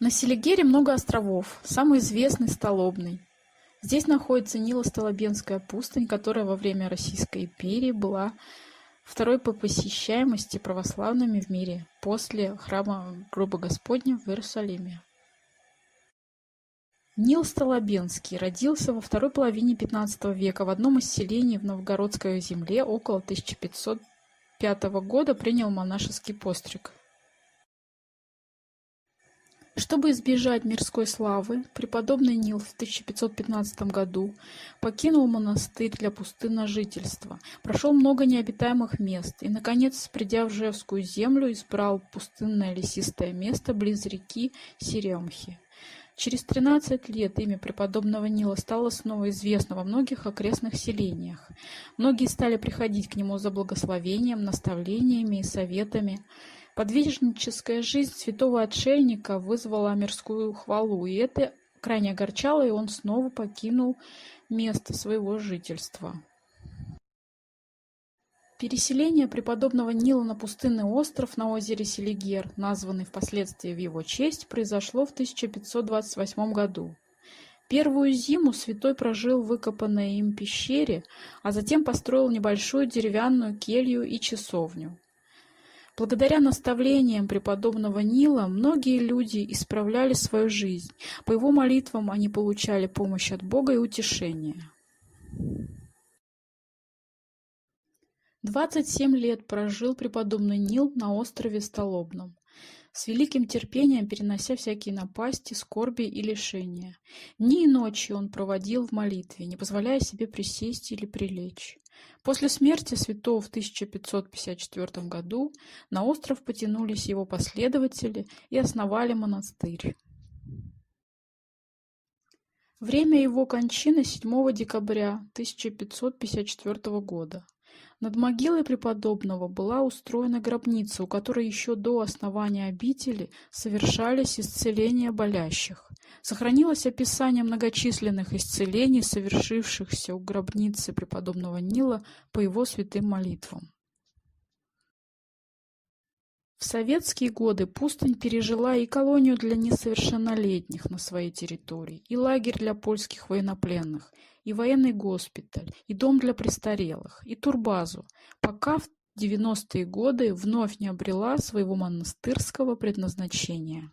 На Селигере много островов, самый известный – Столобный. Здесь находится Нило-Столобенская пустынь, которая во время Российской империи была второй по посещаемости православными в мире после храма Гроба Господня в Иерусалиме. Нил Столобенский родился во второй половине XV века в одном из селений в Новгородской земле. Около 1505 года принял монашеский постриг. Чтобы избежать мирской славы, преподобный Нил в 1515 году покинул монастырь для пустынножительства, прошел много необитаемых мест и, наконец, придя в Жевскую землю, избрал пустынное лесистое место близ реки Серемхи. Через 13 лет имя преподобного Нила стало снова известно во многих окрестных селениях. Многие стали приходить к нему за благословением, наставлениями и советами. Подвижническая жизнь святого отшельника вызвала мирскую хвалу, и это крайне огорчало, и он снова покинул место своего жительства. Переселение преподобного Нила на пустынный остров на озере Селигер, названный впоследствии в его честь, произошло в 1528 году. Первую зиму святой прожил в выкопанной им пещере, а затем построил небольшую деревянную келью и часовню. Благодаря наставлениям преподобного Нила многие люди исправляли свою жизнь. По его молитвам они получали помощь от Бога и утешение. 27 лет прожил преподобный Нил на острове Столобном, с великим терпением перенося всякие напасти, скорби и лишения. Дни и ночи он проводил в молитве, не позволяя себе присесть или прилечь. После смерти святого в 1554 году на остров потянулись его последователи и основали монастырь. Время его кончины 7 декабря 1554 года. Над могилой преподобного была устроена гробница, у которой еще до основания обители совершались исцеления болящих. Сохранилось описание многочисленных исцелений, совершившихся у гробницы преподобного Нила по его святым молитвам. В советские годы пустынь пережила и колонию для несовершеннолетних на своей территории, и лагерь для польских военнопленных, и военный госпиталь, и дом для престарелых, и турбазу, пока в 90-е годы вновь не обрела своего монастырского предназначения.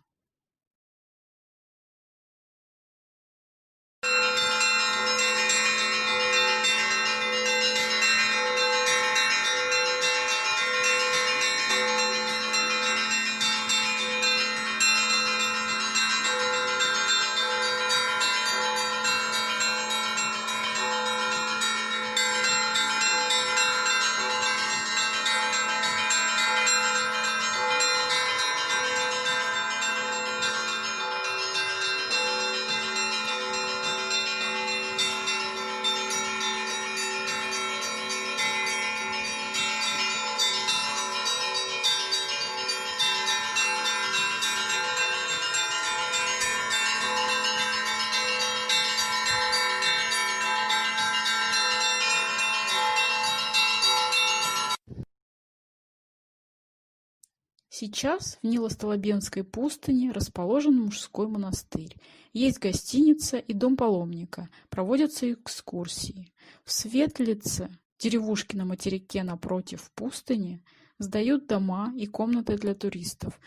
Сейчас в Нило-Столобенской пустыне расположен мужской монастырь. Есть гостиница и дом паломника, проводятся экскурсии. В Светлице, деревушке на материке напротив пустыни, сдают дома и комнаты для туристов,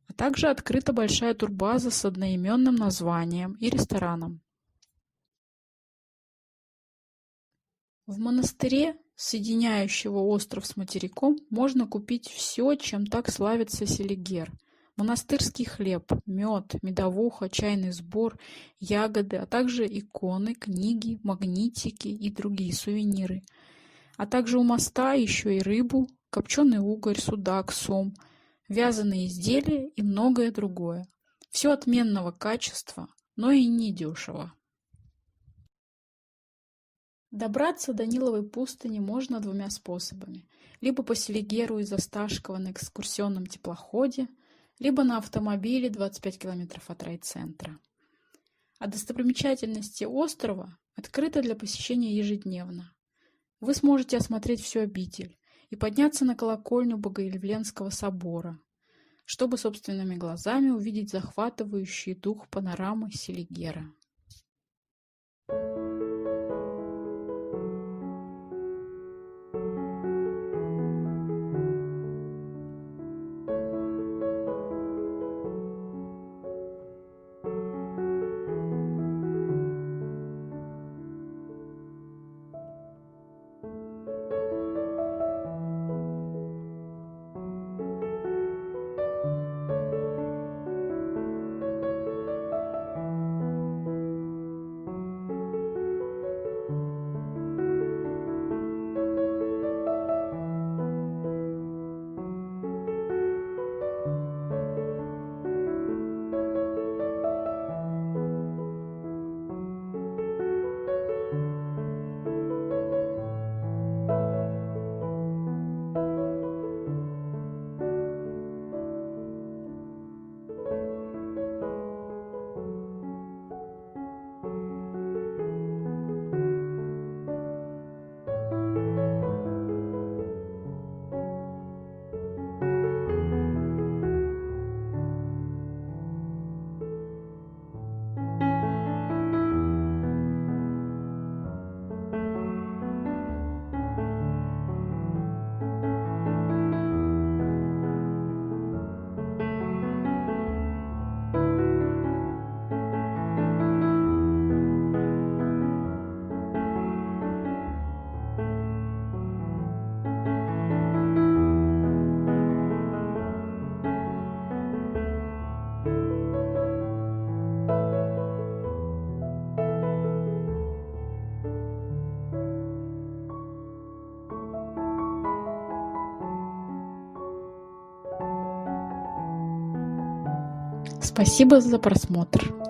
а также открыта большая турбаза с одноименным названием и рестораном. В монастыре, соединяющего остров с материком, можно купить все, чем так славится Селигер. Монастырский хлеб, мед, медовуха, чайный сбор, ягоды, а также иконы, книги, магнитики и другие сувениры. А также у моста еще и рыбу, копченый угорь, судак, сом, вязаные изделия и многое другое. Все отменного качества, но и недешево. Добраться до Ниловой пустыни можно двумя способами. Либо по Селигеру из Осташкова на экскурсионном теплоходе, либо на автомобиле 25 километров от райцентра. А достопримечательности острова открыты для посещения ежедневно. Вы сможете осмотреть всю обитель и подняться на колокольню Богоявленского собора. чтобы собственными глазами увидеть захватывающий дух панорамы Селигера. Спасибо за просмотр.